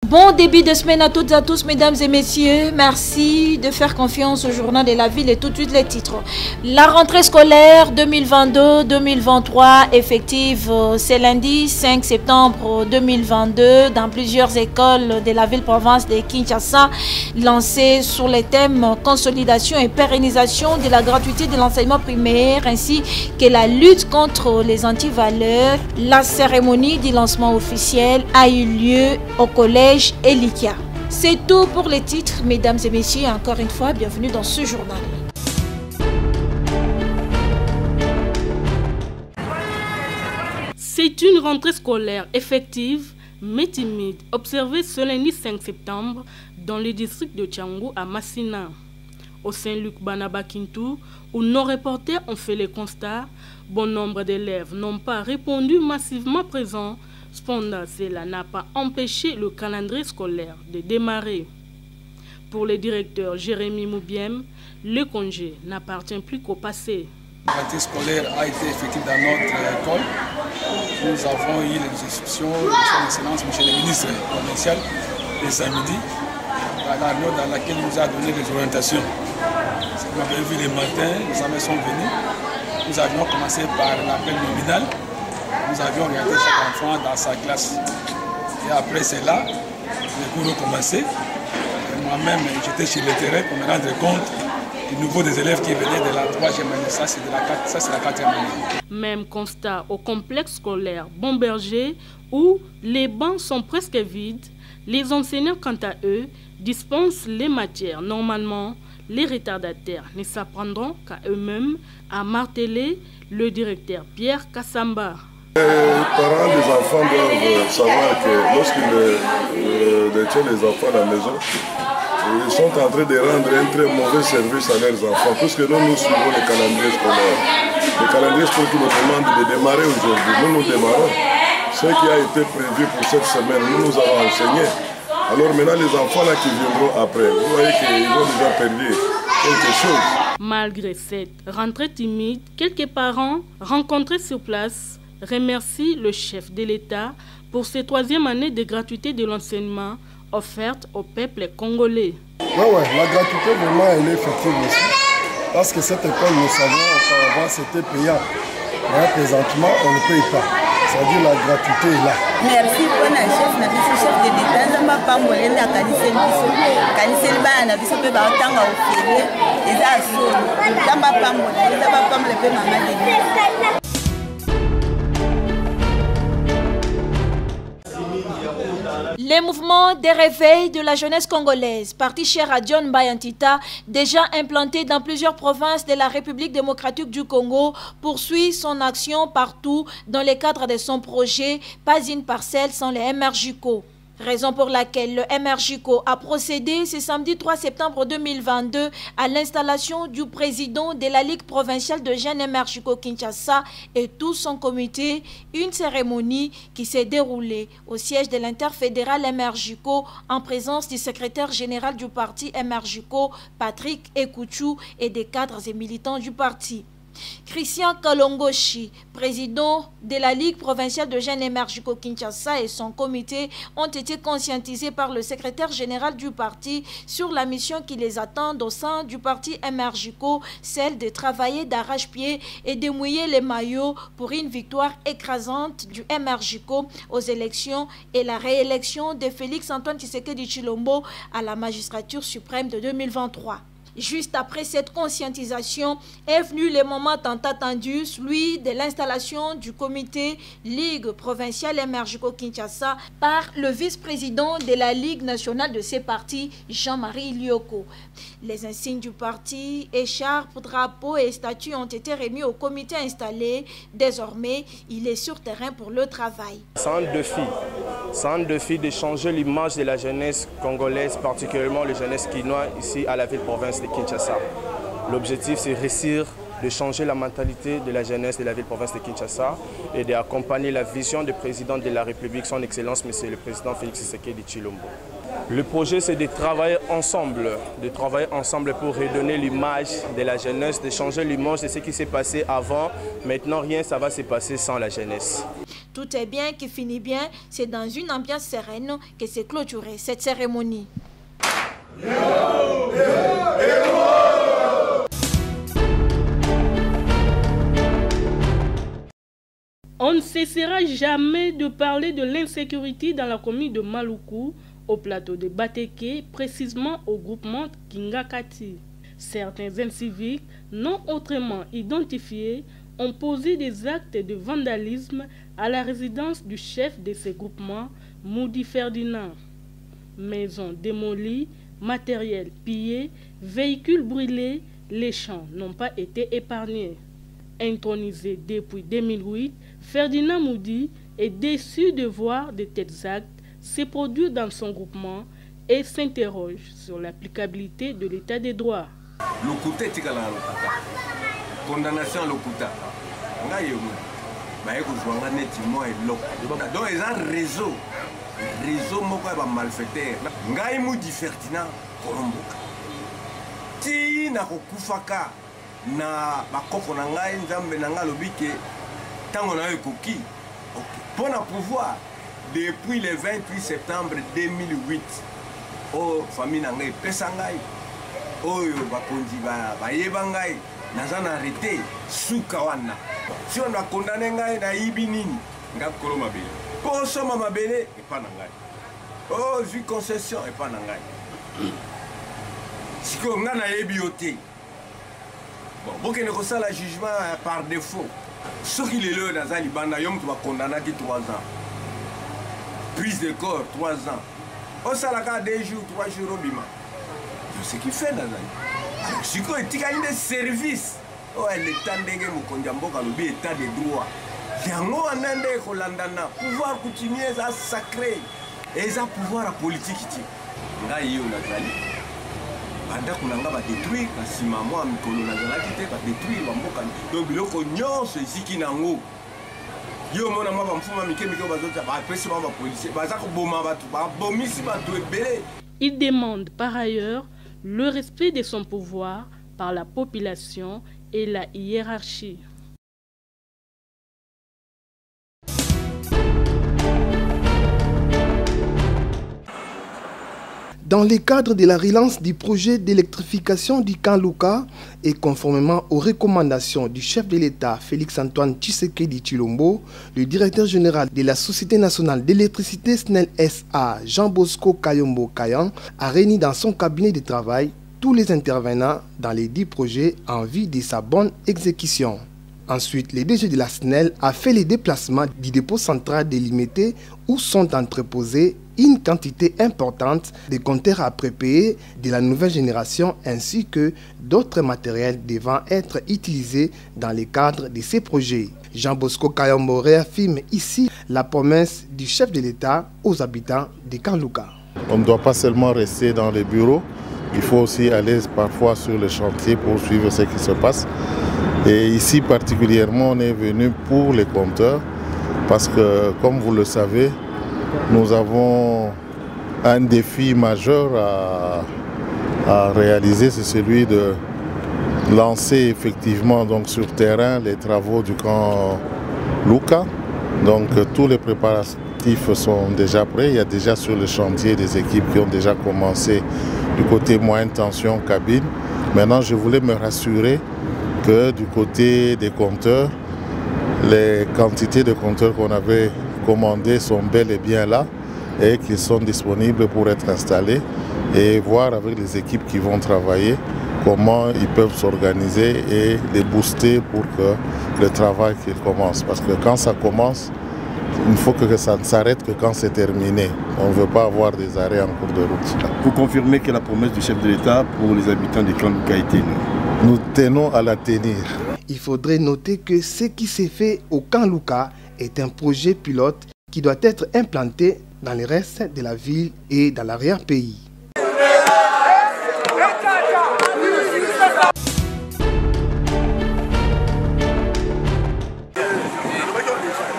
Bon début de semaine à toutes et à tous, mesdames et messieurs. Merci de faire confiance au journal de la ville et tout de suite les titres. La rentrée scolaire 2022-2023 effective ce lundi 5 septembre 2022 dans plusieurs écoles de la ville-province de Kinshasa, lancée sur les thèmes consolidation et pérennisation de la gratuité de l'enseignement primaire ainsi que la lutte contre les antivaleurs. La cérémonie du lancement officiel a eu lieu au collège Elikia. C'est tout pour les titres, mesdames et messieurs. Encore une fois, bienvenue dans ce journal. C'est une rentrée scolaire effective mais timide, observée ce lundi 5 septembre dans le district de Tchangou à Massina. Au Saint-Luc Banabakintou, où nos reporters ont fait les constats, bon nombre d'élèves n'ont pas répondu massivement présents. Cependant, cela n'a pas empêché le calendrier scolaire de démarrer. Pour le directeur Jérémy Moubiem, le congé n'appartient plus qu'au passé. La rentrée scolaire a été effective dans notre école. Nous avons eu les instructions de son Excellence, M. le ministre provincial, le samedi, à la réunion dans laquelle il nous a donné des orientations. Vous avez vu le matin, les examens sont venus. Nous avions commencé par l'appel nominal. Nous avions regardé chaque enfant dans sa classe. Et après cela, les cours ont commencé. Moi-même, j'étais sur le terrain pour me rendre compte du niveau des élèves qui venaient de la 3e année. Ça, c'est la 4e année. Même constat au complexe scolaire Bomberger, où les bancs sont presque vides. Les enseignants, quant à eux, dispensent les matières. Normalement, les retardataires ne s'apprendront qu'à eux-mêmes, a martelé le directeur Pierre Kassamba. Les parents des enfants doivent savoir que lorsqu'ils détiennent les enfants à la maison, ils sont en train de rendre un très mauvais service à leurs enfants, puisque nous suivons les calendriers scolaires. Le calendrier scolaire qui nous demande de démarrer aujourd'hui. Nous démarrons. Ce qui a été prévu pour cette semaine, nous avons enseigné. Alors maintenant, les enfants là qui viendront après, vous voyez qu'ils ont déjà perdu quelque chose. Malgré cette rentrée timide, quelques parents rencontrés sur place remercie le chef de l'État pour cette 3e année de gratuité de l'enseignement offerte au peuple congolais. Oui, la gratuité vraiment elle est effective aussi. Parce que cette école, nous savons, auparavant c'était payant. Mais présentement, on ne paye pas. C'est-à-dire la gratuité est là. Merci pour le chef de l'État. Je ne sais pas si je peux faire Les mouvements des réveils de la jeunesse congolaise, parti cher à John Bayantita, déjà implanté dans plusieurs provinces de la République démocratique du Congo, poursuit son action partout dans le cadre de son projet Pas une parcelle sans les MRJCO. Raison pour laquelle le MRJCO a procédé ce samedi 3 septembre 2022 à l'installation du président de la Ligue provinciale de jeunes MRJCO Kinshasa et tout son comité, une cérémonie qui s'est déroulée au siège de l'interfédéral MRJCO en présence du secrétaire général du parti MRJCO, Patrick Ekouchou, et des cadres et militants du parti. Christian Kalongoshi, président de la Ligue provinciale de jeunes MRJCO Kinshasa, et son comité ont été conscientisés par le secrétaire général du parti sur la mission qui les attend au sein du parti MRJCO, celle de travailler d'arrache-pied et de mouiller les maillots pour une victoire écrasante du MRJCO aux élections et la réélection de Félix Antoine Tshisekedi Tshilombo à la magistrature suprême de 2023. Juste après cette conscientisation est venu le moment tant attendu, celui de l'installation du comité Ligue provinciale MRJCO Kinshasa par le vice-président de la Ligue nationale de ces partis, Jean-Marie Lioko. Les insignes du parti, écharpes, drapeaux et statues ont été remis au comité installé. Désormais, il est sur terrain pour le travail. C'est un défi de changer l'image de la jeunesse congolaise, particulièrement la jeunesse quinoise ici à la ville-province de Kinshasa. L'objectif, c'est réussir de changer la mentalité de la jeunesse de la ville-province de Kinshasa et d'accompagner la vision du président de la République, son Excellence, M. le Président Félix Tshisekedi Tshilombo. Le projet, c'est de travailler ensemble pour redonner l'image de la jeunesse, de changer l'image de ce qui s'est passé avant. Maintenant, rien, ça va se passer sans la jeunesse. Tout est bien qui finit bien. C'est dans une ambiance sereine que s'est clôturée cette cérémonie. On ne cessera jamais de parler de l'insécurité dans la commune de Maluku, au plateau de Bateke, précisément au groupement Kingakati. Certains inciviques, non autrement identifiés, ont posé des actes de vandalisme à la résidence du chef de ces groupements, Moudi Ferdinand. Maisons démolies, matériel pillé, véhicules brûlés, les champs n'ont pas été épargnés. Intronisé depuis 2008, Ferdinand Moudi est déçu de voir de tels actes se produire dans son groupement et s'interroge sur l'applicabilité de l'état des droits. Condamnation à l'Okuta. Donc, ils ont réseau. Réseau moko malfaiteur. Ngai Moudi Ferdinand Kolomboka. Ti na kokufaka na bakoko na ngai nzambe na ngai lobike tango na ekoki. Pour le pouvoir depuis le 28 septembre 2008 au famille na ngai pesa ngai oyo bakonzi ba yeba ngai nazana arrêté suka wana. Si on a condamné ngai na yibi nini ngap koloma bele. Pour soma mabele et pas na ngai. Oh, vu concession et pas na ngai. Si ko nga na yebi oté. Bon, boke ne ko sala jugement par défaut. Ce qui est là dans un banda yom tu vas condamner 3 ans. Prise de corps 3 ans. Au salaka 2 jours, 3 jours au bima. C'est ce qu'il fait dans un. Si ko etika inde service. Oh, l'état ndenge mukonja mboka lobi état de droit. Yango anande ko landana pouvoir continuer ça sacré et ça pouvoir politique ti. Nga yo nazali. Banda kunanga ba détruire na sima moi mikolo nazala kité ba détruire ba mboka. Donc biloko nyonso isiki nango. Yo mona mwa ba mfuma mike bazota ba pesi ba policier baza ko boma batu ba bomisi batu ebele. Il demande par ailleurs le respect de son pouvoir par la population et la hiérarchie. Dans le cadre de la relance du projet d'électrification du Kanluka et conformément aux recommandations du chef de l'État Félix-Antoine Tshisekedi Tshilombo, le directeur général de la Société nationale d'électricité SNEL SA, Jean-Bosco Kayombo Kayan, a réuni dans son cabinet de travail tous les intervenants dans les 10 projets en vue de sa bonne exécution. Ensuite, le DG de la SNEL a fait les déplacements du dépôt central délimité où sont entreposés une quantité importante de compteurs à prépayer de la nouvelle génération ainsi que d'autres matériels devant être utilisés dans le cadre de ces projets. Jean-Bosco Kayombo réaffirme ici la promesse du chef de l'État aux habitants de Kanluka. On ne doit pas seulement rester dans les bureaux, il faut aussi aller parfois sur le chantier pour suivre ce qui se passe. Et ici particulièrement, on est venu pour les compteurs parce que, comme vous le savez, nous avons un défi majeur à réaliser, c'est celui de lancer effectivement donc, sur terrain les travaux du camp Luka. Donc tous les préparatifs sont déjà prêts. Il y a déjà sur le chantier des équipes qui ont déjà commencé du côté moyenne tension cabine. Maintenant, je voulais me rassurer que du côté des compteurs, les quantités de compteurs qu'on avait commandés sont bel et bien là et qu'ils sont disponibles pour être installés et voir avec les équipes qui vont travailler comment ils peuvent s'organiser et les booster pour que le travail commence. Parce que quand ça commence, il faut que ça ne s'arrête que quand c'est terminé. On ne veut pas avoir des arrêts en cours de route. Vous confirmez que la promesse du chef de l'État pour les habitants de Kanluka a été tenue? Nous tenons à la tenir. Il faudrait noter que ce qui s'est fait au Kanluka est un projet pilote qui doit être implanté dans le reste de la ville et dans l'arrière-pays.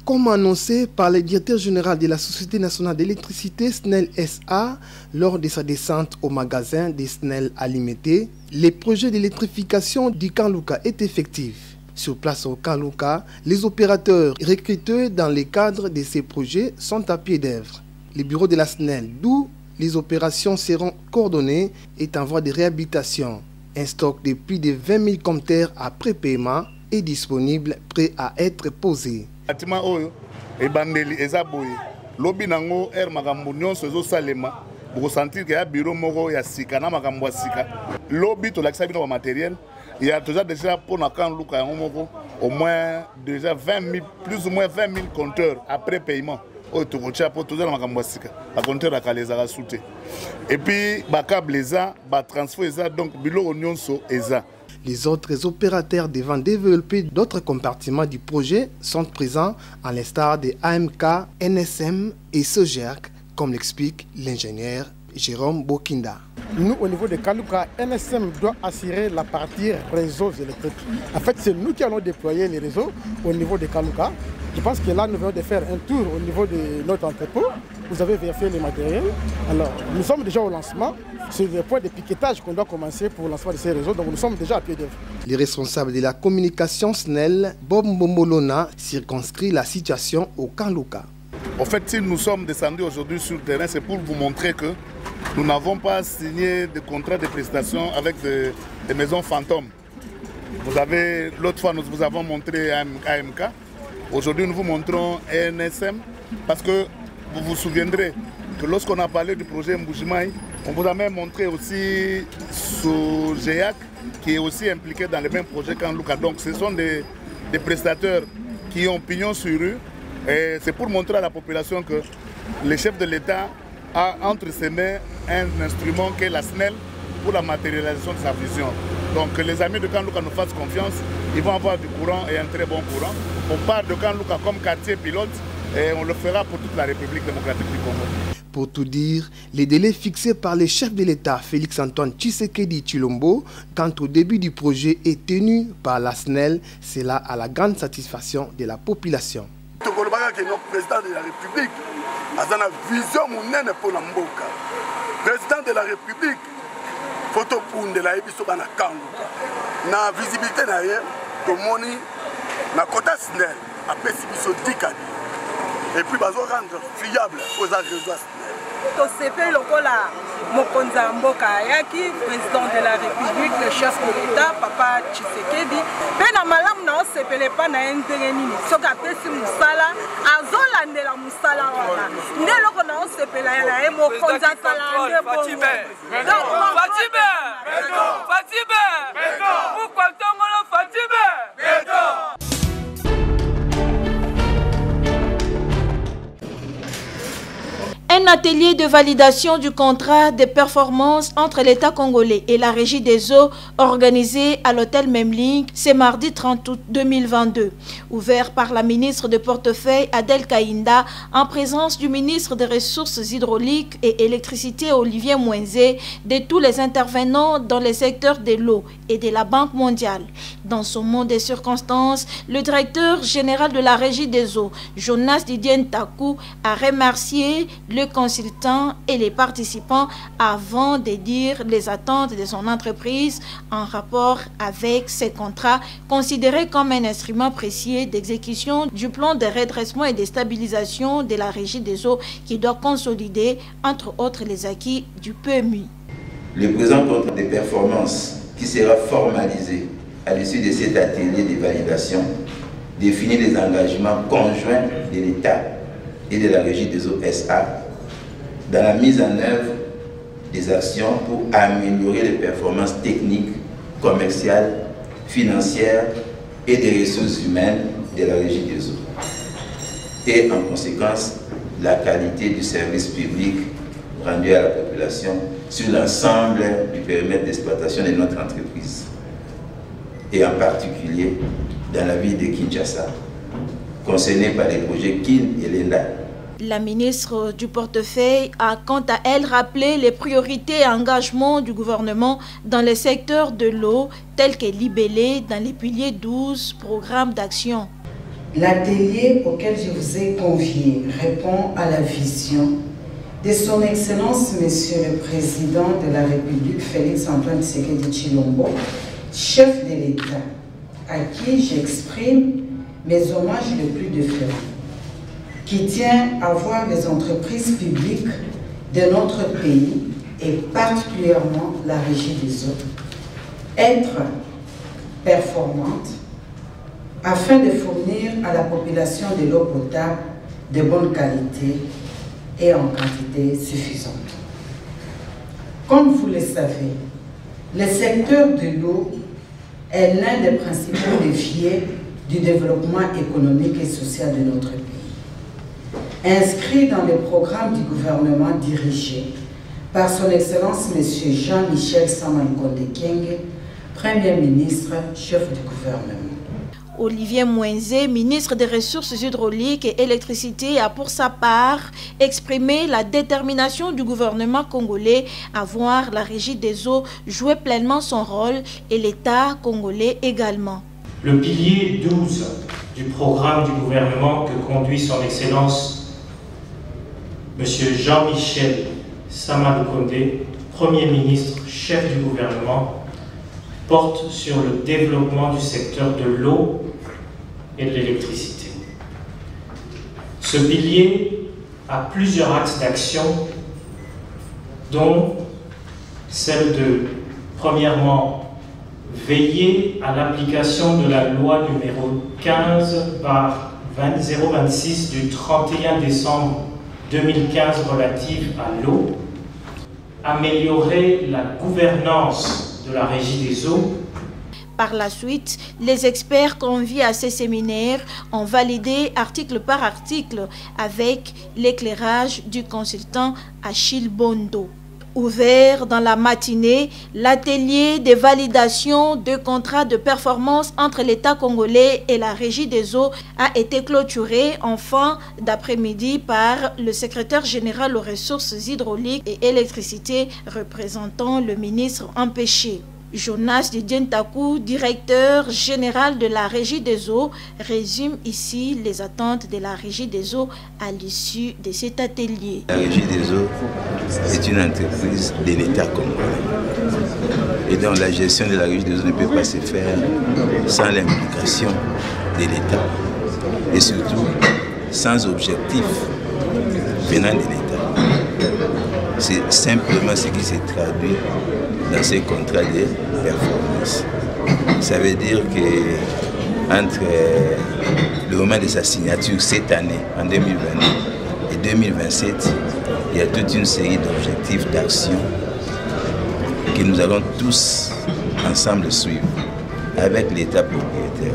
Comme annoncé par le directeur général de la Société nationale d'électricité SNEL SA lors de sa descente au magasin des SNEL alimentés, le projet d'électrification du Kanluka est effectif. Sur place au Kanlouka, les opérateurs recrutés dans le cadre de ces projets sont à pied d'œuvre. Le bureau de la SNEL, d'où les opérations seront coordonnées, est en voie de réhabilitation. Un stock de plus de 20 000 compteurs à prépaiement est disponible, prêt à être posé. Lobi nango makambo nyonso ezosalema bokosentir ke ya bureau moko ya sika na makambo ya sika lobi tolakisa bino ba matériel il y a déjà pour na Kanlouka yango moko au moins déjà 20 000 plus ou moins 20 000 compteurs après paiement oyo tokotia po tozala makambo ya sika ba compteur akalezaka sute et puis ba câble eza ba transfert eza donc biloko nyonso eza. Les autres opérateurs devant développer d'autres compartiments du projet sont présents à l'instar des AMK, NSM et SOGERC, comme l'explique l'ingénieur Jérôme Bokinda. Nous, au niveau de Kanlouka, NSM doit assurer la partie réseaux électriques. En fait, c'est nous qui allons déployer les réseaux au niveau de Kanlouka. Je pense que là, nous venons de faire un tour au niveau de notre entrepôt. Vous avez vérifié les matériels. Alors, nous sommes déjà au lancement. C'est le point de piquetage qu'on doit commencer pour le lancement de ces réseaux. Donc, nous sommes déjà à pied d'œuvre. Les responsables de la communication SNEL, Bob Mbomolona, circonscrit la situation au Kanlouka. En fait, si nous sommes descendus aujourd'hui sur le terrain, c'est pour vous montrer que nous n'avons pas signé de contrat de prestation avec des maisons fantômes. Vous avez, l'autre fois, nous vous avons montré AMK. Aujourd'hui, nous vous montrons NSM parce que vous vous souviendrez que lorsqu'on a parlé du projet Mbujimaï, on vous a même montré aussi SOGEAC qui est aussi impliqué dans les mêmes projets qu'Kanlouka. Donc ce sont des prestateurs qui ont pignon sur rue et c'est pour montrer à la population que le chef de l'État a entre ses mains un instrument qu'est la SNEL pour la matérialisation de sa vision. Donc que les amis de Kanlouka nous fassent confiance, ils vont avoir du courant et un très bon courant. On parle de Kanlouka comme quartier pilote et on le fera pour toute la République démocratique du Congo. Pour tout dire, les délais fixés par le chef de l'État, Félix Antoine Tshisekedi Tshilombo, quant au début du projet est tenu par la SNEL, c'est là à la grande satisfaction de la population. Le président de la République a une vision pour la Mboka. Président de la République, photo pour la Kanlouka. Na visibilité na ye, tomoni na kota SNEL, après si 10 cas. Et puis bazo rendre fiable aux agriculteurs. Tosepe lokola mokonza mboka yaki président de la République, le chef de l'État, papa Tshisekedi. Pe na malamu na osepele pa na ndenge nini. Soka pesi musala azolandela musala wana. Nde loko na osepela ya ye mokonza sala nde bongo. Fatime. Fatime. Pourquoi tongolo Fatime? Un atelier de validation du contrat de performance entre l'État congolais et la Régie des eaux organisé à l'hôtel Memling ce mardi 30 août 2022. Ouvert par la ministre de portefeuille Adel Kaïnda en présence du ministre des Ressources hydrauliques et électricité Olivier Mouenzé, de tous les intervenants dans les secteurs de l'eau et de la Banque mondiale. Dans ce monde des circonstances, le directeur général de la Régie des eaux, Jonas Didier Ntakou, a remercié le consultant et les participants avant de dire les attentes de son entreprise en rapport avec ces contrats considérés comme un instrument précieux d'exécution du plan de redressement et de stabilisation de la Régie des eaux qui doit consolider entre autres les acquis du PMI. Le présent contrat de performance qui sera formalisé à l'issue de cet atelier de validation définit les engagements conjoints de l'État et de la Régie des eaux SA dans la mise en œuvre des actions pour améliorer les performances techniques, commerciales, financières et des ressources humaines de la Régie des eaux. Et en conséquence, la qualité du service public rendu à la population sur l'ensemble du périmètre d'exploitation de notre entreprise. Et en particulier dans la ville de Kinshasa, concernée par les projets KIN et l'ENDA. La ministre du portefeuille a quant à elle rappelé les priorités et engagements du gouvernement dans le secteur de l'eau, tels que libellés dans les piliers 12 programmes d'action. L'atelier auquel je vous ai convié répond à la vision de son Excellence, Monsieur le Président de la République, Félix Antoine Tshisekedi Tshilombo, chef de l'État, à qui j'exprime mes hommages les plus déférents, qui tient à voir les entreprises publiques de notre pays et particulièrement la Régie des eaux être performantes afin de fournir à la population de l'eau potable de bonne qualité et en quantité suffisante. Comme vous le savez, le secteur de l'eau est l'un des principaux leviers du développement économique et social de notre pays. Inscrit dans le programme du gouvernement dirigé par son Excellence M. Jean-Michel Sama-Lukonde Kyenge, Premier ministre, chef du gouvernement. Olivier Mouenzé, ministre des Ressources hydrauliques et électricité, a pour sa part exprimé la détermination du gouvernement congolais à voir la Régie des eaux jouer pleinement son rôle et l'État congolais également. Le pilier 12 du programme du gouvernement que conduit son Excellence M. Jean-Michel Sama-Lukonde, Premier ministre, chef du gouvernement, porte sur le développement du secteur de l'eau et de l'électricité. Ce pilier a plusieurs axes d'action, dont celle de, premièrement, veiller à l'application de la loi numéro 15/026 du 31 décembre 2015 relative à l'eau, améliorer la gouvernance de la Régie des eaux. Par la suite, les experts conviés à ces séminaires ont validé article par article avec l'éclairage du consultant Achille Bondo. Ouvert dans la matinée, l'atelier de validation de contrats de performance entre l'État congolais et la Régie des eaux a été clôturé en fin d'après-midi par le secrétaire général aux ressources hydrauliques et électricité représentant le ministre empêché. Jonas Didientakou, directeur général de la Régie des eaux, résume ici les attentes de la Régie des eaux à l'issue de cet atelier. La Régie des eaux est une entreprise de l'État congolais. Et donc la gestion de la Régie des eaux ne peut pas se faire sans l'implication de l'État. Et surtout, sans objectif venant de l'État. C'est simplement ce qui s'est traduit dans ces contrats de performance. Ça veut dire que entre le moment de sa signature cette année, en 2022, et 2027, il y a toute une série d'objectifs, d'actions que nous allons tous ensemble suivre avec l'État propriétaire.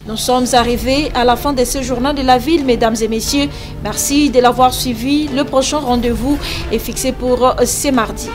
Nous sommes arrivés à la fin de ce journal de la ville, mesdames et messieurs. Merci de l'avoir suivi. Le prochain rendez-vous est fixé pour ce mardi.